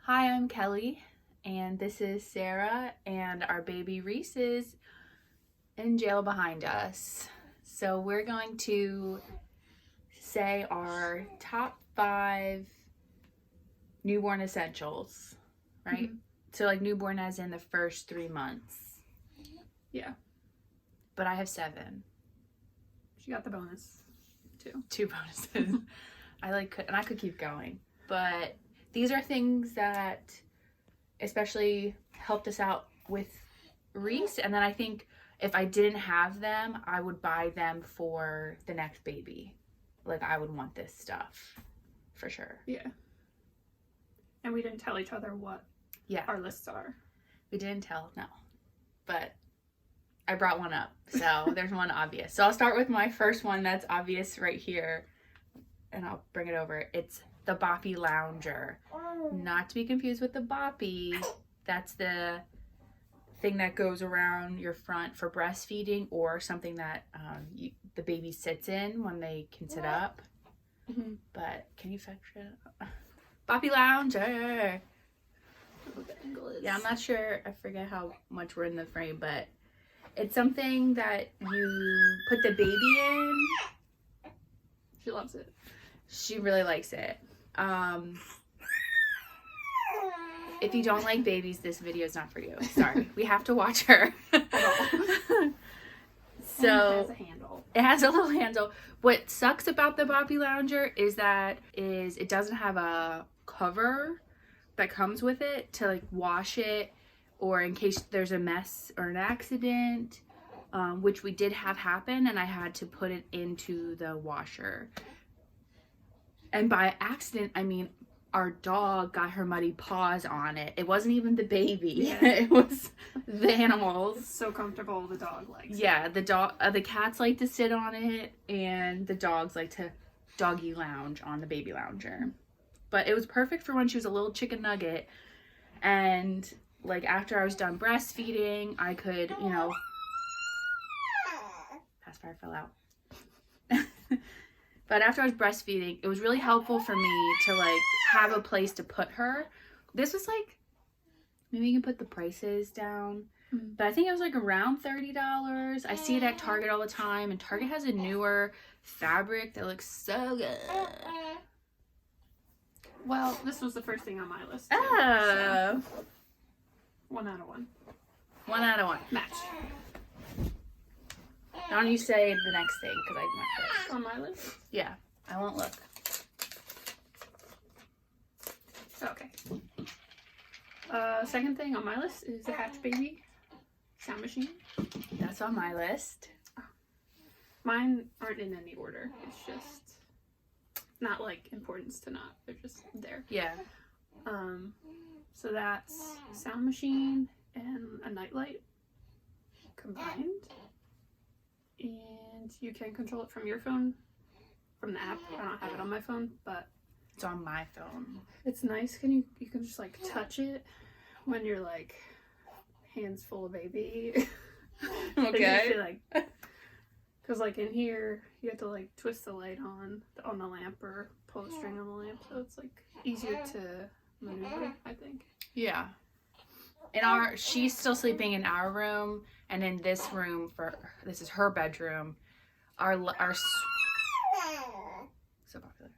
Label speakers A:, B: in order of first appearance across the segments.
A: Hi, I'm Kelly, and this is Sarah, and our baby Reese is in jail behind us. So we're going to say our top 5 newborn essentials, right?
B: Mm-hmm.
A: So like newborn as in the first 3 months.
B: Yeah.
A: But I have 7.
B: She got the bonus, too.
A: 2 bonuses. I could keep going, but these are things that especially helped us out with Reese, and then I think if I didn't have them, I would buy them for the next baby. Like, I would want this stuff for sure.
B: Yeah. And we didn't tell each other what our lists are.
A: We didn't tell, no. But I brought one up, so there's one obvious. So I'll start with my first one that's obvious right here, and I'll bring it over. It's the Boppy Lounger. Not to be confused with the Boppy. That's the thing that goes around your front for breastfeeding, or something that the baby sits in when they can sit up.
B: Mm-hmm.
A: But can you fetch it? Boppy Lounger.
B: What the angle is.
A: Yeah, I'm not sure. I forget how much we're in the frame, but it's something that you put the baby in.
B: She loves it.
A: She really likes it. If you don't like babies, this video is not for you. Sorry. We have to watch her. So
B: it has a handle.
A: It has a little handle. What sucks about the Boppy Lounger is it doesn't have a cover that comes with it to like wash it, or in case there's a mess or an accident, which we did have happen, and I had to put it into the washer. And by accident, I mean our dog got her muddy paws on it. It wasn't even the baby.
B: Yeah.
A: It was the animals.
B: It's so comfortable, the dog likes it.
A: Yeah, the cats like to sit on it, and the dogs like to doggy lounge on the baby lounger. But it was perfect for when she was a little chicken nugget, and like after I was done breastfeeding, I could, pacifier fell out. But after I was breastfeeding, it was really helpful for me to like have a place to put her. This was like, maybe you can put the prices down, but I think it was like around $30. I see it at Target all the time, and Target has a newer fabric that looks so good.
B: Well, this was the first thing on my list.
A: Oh.
B: So 1 out of 1.
A: 1 out of 1.
B: Match.
A: Now you say the next thing, because I went first.
B: On my list?
A: Yeah, I won't look.
B: Okay. Second thing on my list is the Hatch Baby sound machine.
A: That's on my list.
B: Mine aren't in any order. It's just not like importance to not. They're just there.
A: Yeah.
B: So that's sound machine and a nightlight combined. And you can control it from your phone, from the app. I don't have it on my phone, but
A: It's on my phone.
B: it's nice. You can just like touch it when you're like hands full of baby.
A: Okay.
B: Like, because like in here you have to like twist the light on the lamp or pull the string on the lamp, so it's like easier to maneuver, I think.
A: Yeah. She's still sleeping in our room, and in this room, this is her bedroom. Our so popular.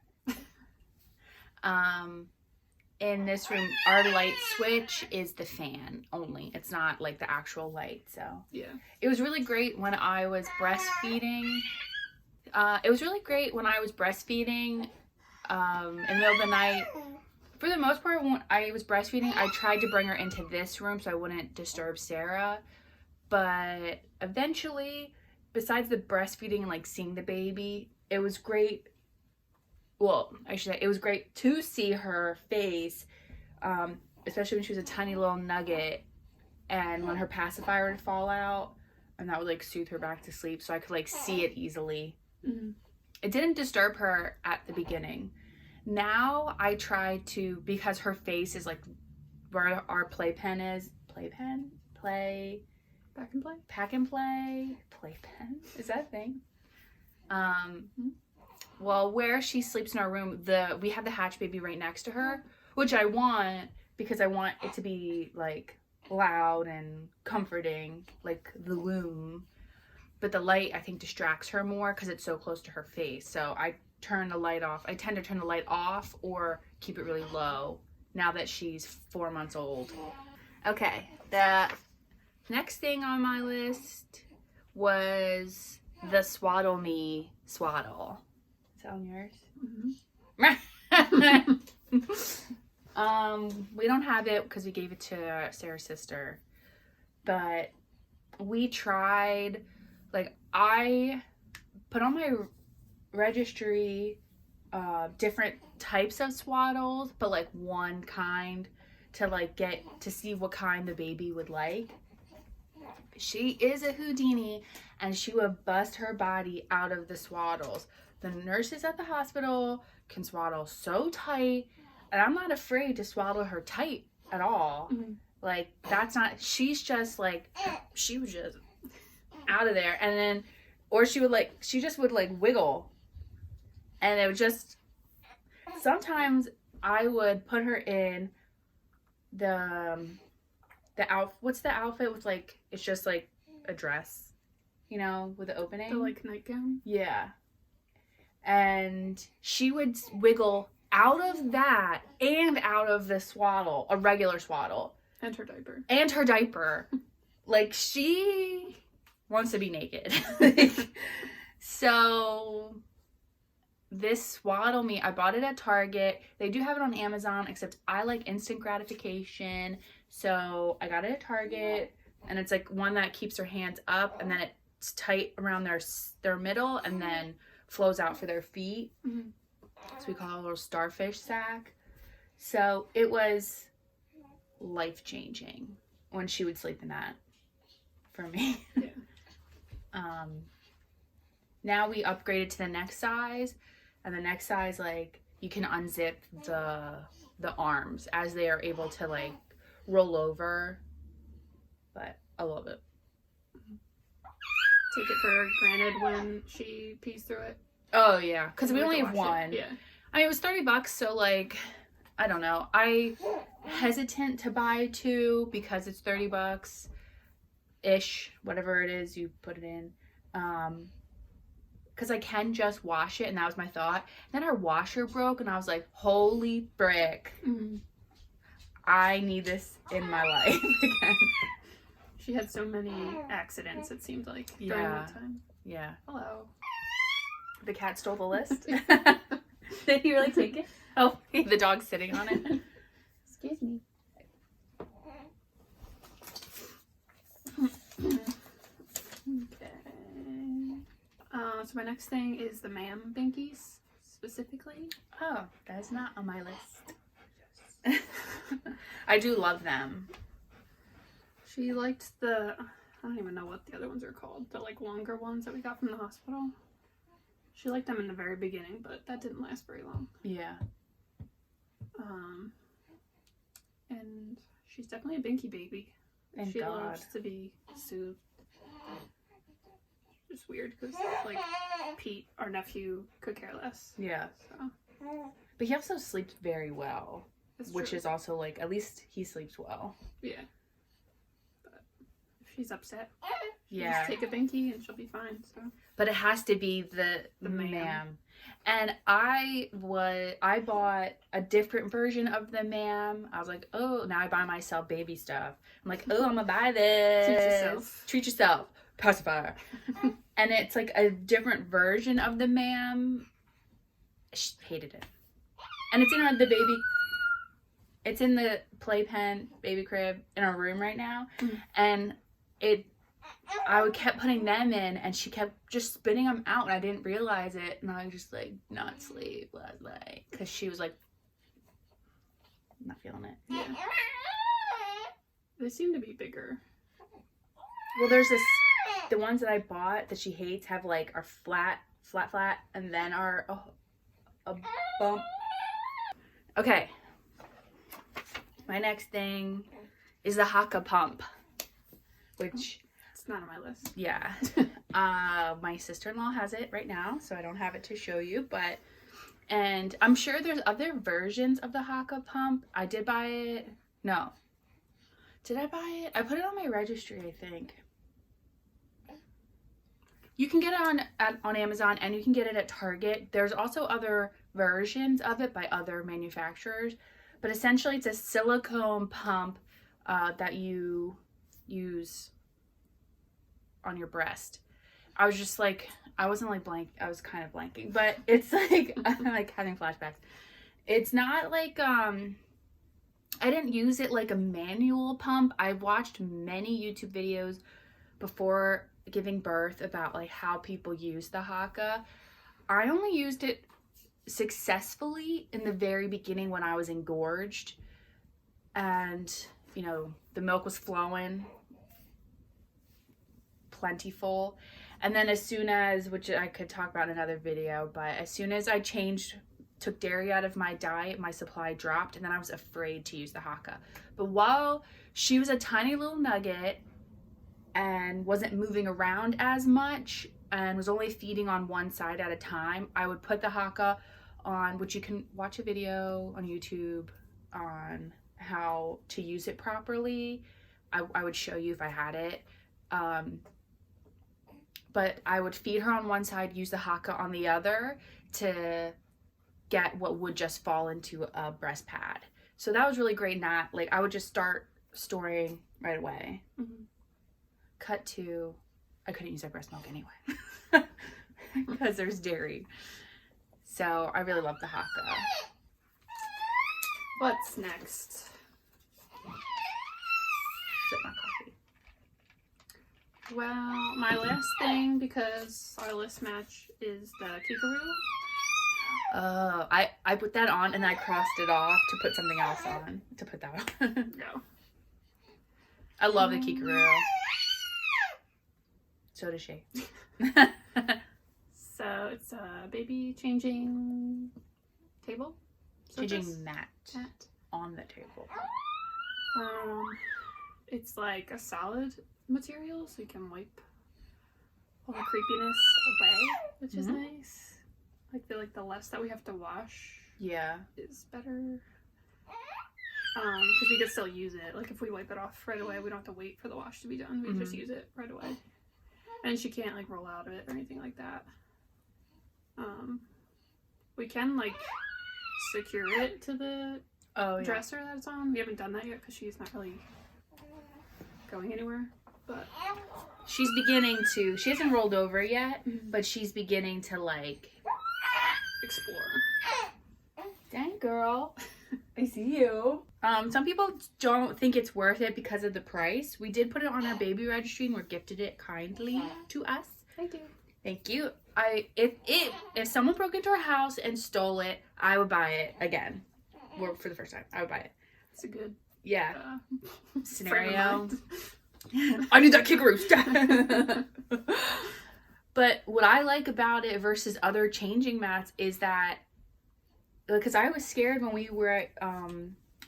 A: In this room, our light switch is the fan only. It's not like the actual light. So
B: Yeah.
A: it was really great when I was breastfeeding. In the middle of the night. For the most part, when I was breastfeeding, I tried to bring her into this room so I wouldn't disturb Sarah. But eventually, besides the breastfeeding and like seeing the baby, it was great. Well, I should say it was great to see her face, especially when she was a tiny little nugget, and when her pacifier would fall out, and that would like soothe her back to sleep, so I could like see it easily.
B: Mm-hmm.
A: It didn't disturb her at the beginning. Now I try to, because her face is like where our playpen is. Playpen?
B: Pack and play?
A: Pack and play? Playpen? Is that a thing? Well, where she sleeps in our room, we have the hatch baby right next to her. which I want because I want it to be like loud and comforting, like the loom. But the light, I think, distracts her more because it's so close to her face. So I turn the light off. I tend to turn the light off or keep it really low now that she's 4 months old. Okay, the next thing on my list was the Swaddle Me Swaddle. Is that on yours? We don't have it because we gave it to Sarah's sister, but we tried, like, I put on my registry different types of swaddles, but like one kind to like get to see what kind the baby would like. She is a Houdini and she would bust her body out of the swaddles. The nurses at the hospital can swaddle so tight, and I'm not afraid to swaddle her tight at all. Like, that's not, she's just like, she was just out of there. And then, or she would like, she just would like wiggle. And it would just, sometimes I would put her in the what's the outfit with like, it's just like a dress, you know, with the opening.
B: The like nightgown?
A: Yeah. And she would wiggle out of that and out of the swaddle, a regular swaddle.
B: And her diaper.
A: And her diaper. Like, she wants to be naked. So, this Swaddle Me, I bought it at Target. They do have it on Amazon, except I like instant gratification. So, I got it at Target. And it's like one that keeps her hands up, and then it's tight around their middle, and then flows out for their feet. So we call it a little starfish sack. So it was life-changing when she would sleep in that for me.
B: Yeah.
A: Now we upgraded to the next size, and the next size, like, you can unzip the arms as they are able to like roll over. But I love it.
B: Take it for granted when she pees through it.
A: Oh yeah, because we
B: Like
A: only
B: to
A: have
B: wash
A: one.
B: it. Yeah.
A: I mean, it was $30, so like, I don't know. I hesitant to buy two because it's $30 ish, whatever it is you put it in. Because I can just wash it, and that was my thought. Then our washer broke, and I was like, holy frick. I need this in my life again.
B: She had so many accidents, it seemed like, during that time.
A: Yeah.
B: Hello.
A: The cat stole the list. Did he really take it? Oh, the dog's sitting on it.
B: Excuse me. Okay. So my next thing is the Mam Binkies, specifically.
A: Oh, that is not on my list. I do love them.
B: She liked I don't even know what the other ones are called, the like longer ones that we got from the hospital. She liked them in the very beginning, but that didn't last very long.
A: Yeah.
B: And she's definitely a Binky baby.
A: Thank
B: she
A: God.
B: loves to be soothed. It's weird because like Pete, our nephew, could care less.
A: Yeah.
B: So
A: But he also sleeps very well, which
B: true.
A: is also like, at least he sleeps well.
B: Yeah. But if she's upset,
A: Yeah.
B: just take a Binky and she'll be fine. So.
A: But it has to be the
B: Mam.
A: Mam. And I bought a different version of the Mam. I was like, oh, now I buy myself baby stuff. I'm like, oh, I'm gonna buy this.
B: Treat yourself.
A: Treat yourself. Pacifier. And it's like a different version of the Mam. She hated it. And it's in the baby. It's in the playpen baby crib in our room right now. And I kept putting them in, and she kept just spitting them out, and I didn't realize it, and I was just like, not sleep last night, because she was like, not feeling it.
B: Yeah. They seem to be bigger.
A: Well, there's the ones that I bought that she hates are flat, and then are a bump. Okay. My next thing is the Haaka Pump, which...
B: It's not on my list.
A: Yeah. My sister-in-law has it right now, so I don't have it to show you, but And I'm sure there's other versions of the Haaka Pump. I did buy it. No. Did I buy it? I put it on my registry, I think. You can get it on Amazon, and you can get it at Target. There's also other versions of it by other manufacturers. But essentially, it's a silicone pump that you use on your breast. I was just like, I wasn't like blank. I was kind of blanking. But it's like, I'm like having flashbacks. It's not like, I didn't use it like a manual pump. I watched many YouTube videos before giving birth about like how people use the Haaka. I only used it successfully in the very beginning when I was engorged, and you know, the milk was flowing plentiful. And then as soon as, which I could talk about in another video, but as soon as I took dairy out of my diet, my supply dropped, and then I was afraid to use the Haaka. But while she was a tiny little nugget and wasn't moving around as much and was only feeding on one side at a time, I would put the Haaka on, which you can watch a video on YouTube on how to use it properly. I would show you if I had it. But I would feed her on one side, use the Haaka on the other to get what would just fall into a breast pad. So that was really great in that. Like, I would just start storing right away. Mm-hmm. Cut to, I couldn't use that breast milk anyway because there's dairy. So I really love the Haaka.
B: What's next?
A: Sip my coffee.
B: Well, my last thing, because our list match is the Keekaroo.
A: Oh, I put that on and I crossed it off to put something else on. To put that on.
B: No.
A: I love the Keekaroo. So does she.
B: So it's a baby changing table.
A: Changing mat on the table.
B: It's like a solid material, so you can wipe all the creepiness away, which is nice. I feel like the less that we have to wash, is better. Because we can still use it. Like if we wipe it off right away, we don't have to wait for the wash to be done. We just use it right away, and she can't like roll out of it or anything like that. We can like secure it to the dresser that it's on. We haven't done that yet because she's not really going anywhere. But
A: she's beginning to. She hasn't rolled over yet, but she's beginning to like
B: explore.
A: Dang girl, I see you. Some people don't think it's worth it because of the price. We did put it on our baby registry and we're gifted it kindly to us.
B: Thank you.
A: Thank you. If someone broke into our house and stole it, I would buy it again. Or for the first time, I would buy it.
B: It's a good
A: scenario. I need that Keekaroo. But what I like about it versus other changing mats is that, because I was scared when we were at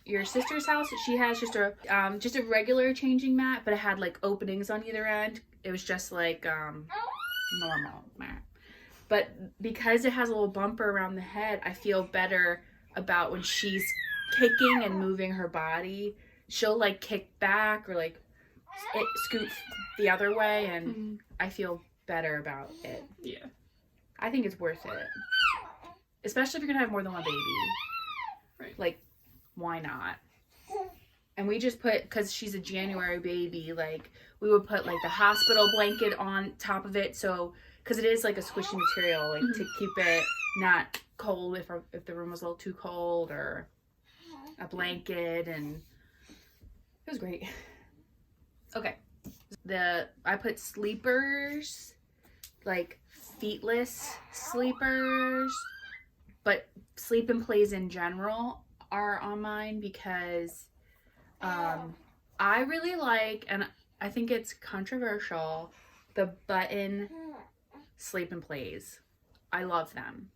A: your sister's house. She has just a regular changing mat, but it had like openings on either end. It was just like normal mat. But because it has a little bumper around the head, I feel better about when she's kicking and moving her body. She'll like kick back or like scoot the other way, and I feel better about it.
B: Yeah.
A: I think it's worth it. Especially if you're gonna have more than one baby.
B: Right.
A: Like, why not? And we just put, because she's a January baby, like, we would put, like, the hospital blanket on top of it, so, because it is, like, a squishy material, like, to keep it not cold if the room was a little too cold, or a blanket, and it was great. Okay. I put sleepers, like, feetless sleepers, but sleep and plays in general are on mine because I really like, and I think it's controversial, the button sleep and plays. I love them.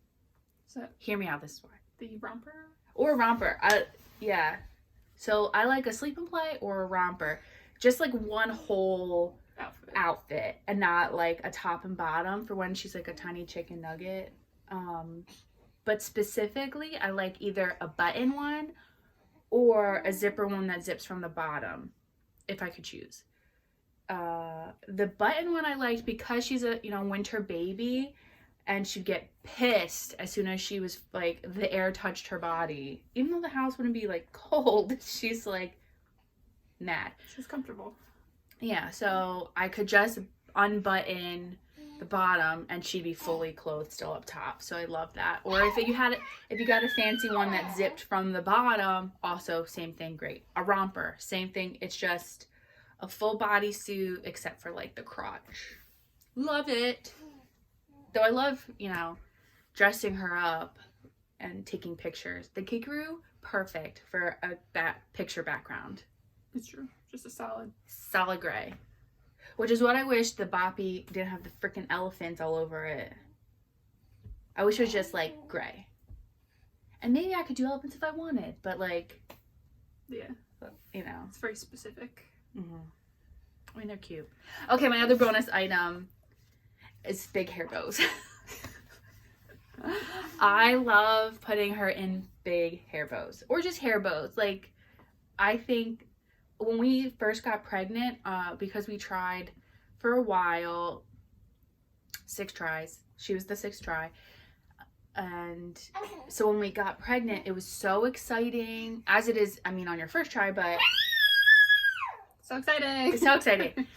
B: So
A: hear me out this way.
B: The romper?
A: Or a romper. Yeah. So I like a sleep and play or a romper. Just like one whole outfit and not like a top and bottom for when she's like a tiny chicken nugget. but specifically I like either a button one or a zipper one that zips from the bottom, if I could choose. The button one I liked because she's a, you know, winter baby, and she'd get pissed as soon as she was like, the air touched her body. Even though the house wouldn't be like cold, she's like mad.
B: She's comfortable.
A: Yeah, so I could just unbutton the bottom and she'd be fully clothed still up top. So I love that. Or if you got a fancy one that zipped from the bottom, also same thing, great. A romper, same thing. It's just a full bodysuit except for like the crotch. Love it. Though I love, you know, dressing her up and taking pictures. The Keekaroo, perfect for that picture background.
B: It's true. Just a
A: solid gray. Which is what I wish the Boppy didn't have the freaking elephants all over it. I wish it was just like gray. And maybe I could do elephants if I wanted, but like,
B: yeah,
A: you know,
B: it's very specific.
A: Mm-hmm. I mean, they're cute. Okay, my other bonus item is big hair bows. I love putting her in big hair bows or just hair bows. Like, I think when we first got pregnant, because we tried for a while, 6 tries. She was the 6th try. And so when we got pregnant, it was so exciting, as it is, I mean, on your first try, but
B: so exciting.
A: It's so exciting.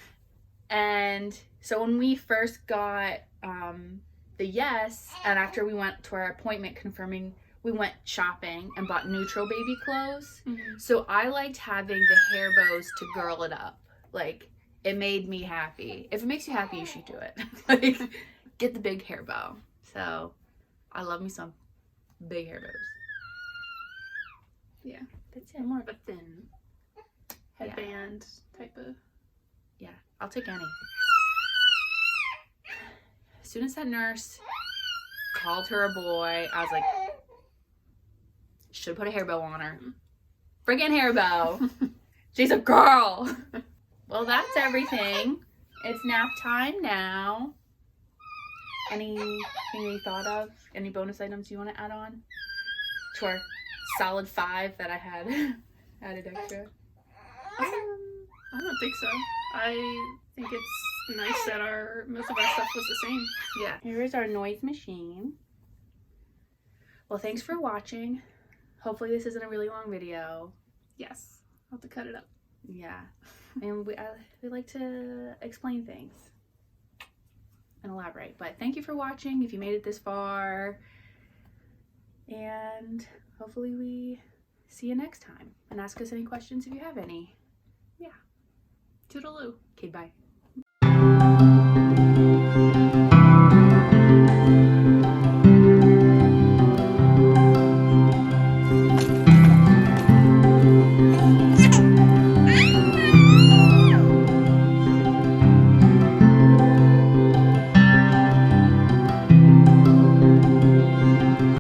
A: And so when we first got the yes, and after we went to our appointment confirming, we went shopping and bought neutral baby clothes. Mm-hmm. So I liked having the hair bows to girl it up. Like, it made me happy. If it makes you happy, you should do it. Like, get the big hair bow. So I love me some big hair bows.
B: Yeah.
A: That's it.
B: More of a thin headband type of.
A: Yeah, I'll take any. As soon as that nurse called her a boy, I was like, should put a hair bow on her. Friggin' hair bow. She's a girl. Well, that's everything. It's nap time now. Anything you thought of? Any bonus items you want to add on to our solid 5 that I had added extra?
B: I don't think so. I think it's nice that most of our stuff was the same.
A: Yeah. Here's our noise machine. Well, thanks for watching. Hopefully this isn't a really long video.
B: Yes. I'll have to cut it up.
A: Yeah. And we like to explain things and elaborate. But thank you for watching if you made it this far. And hopefully we see you next time. And ask us any questions if you have any.
B: Yeah. Toodaloo.
A: Okay, bye.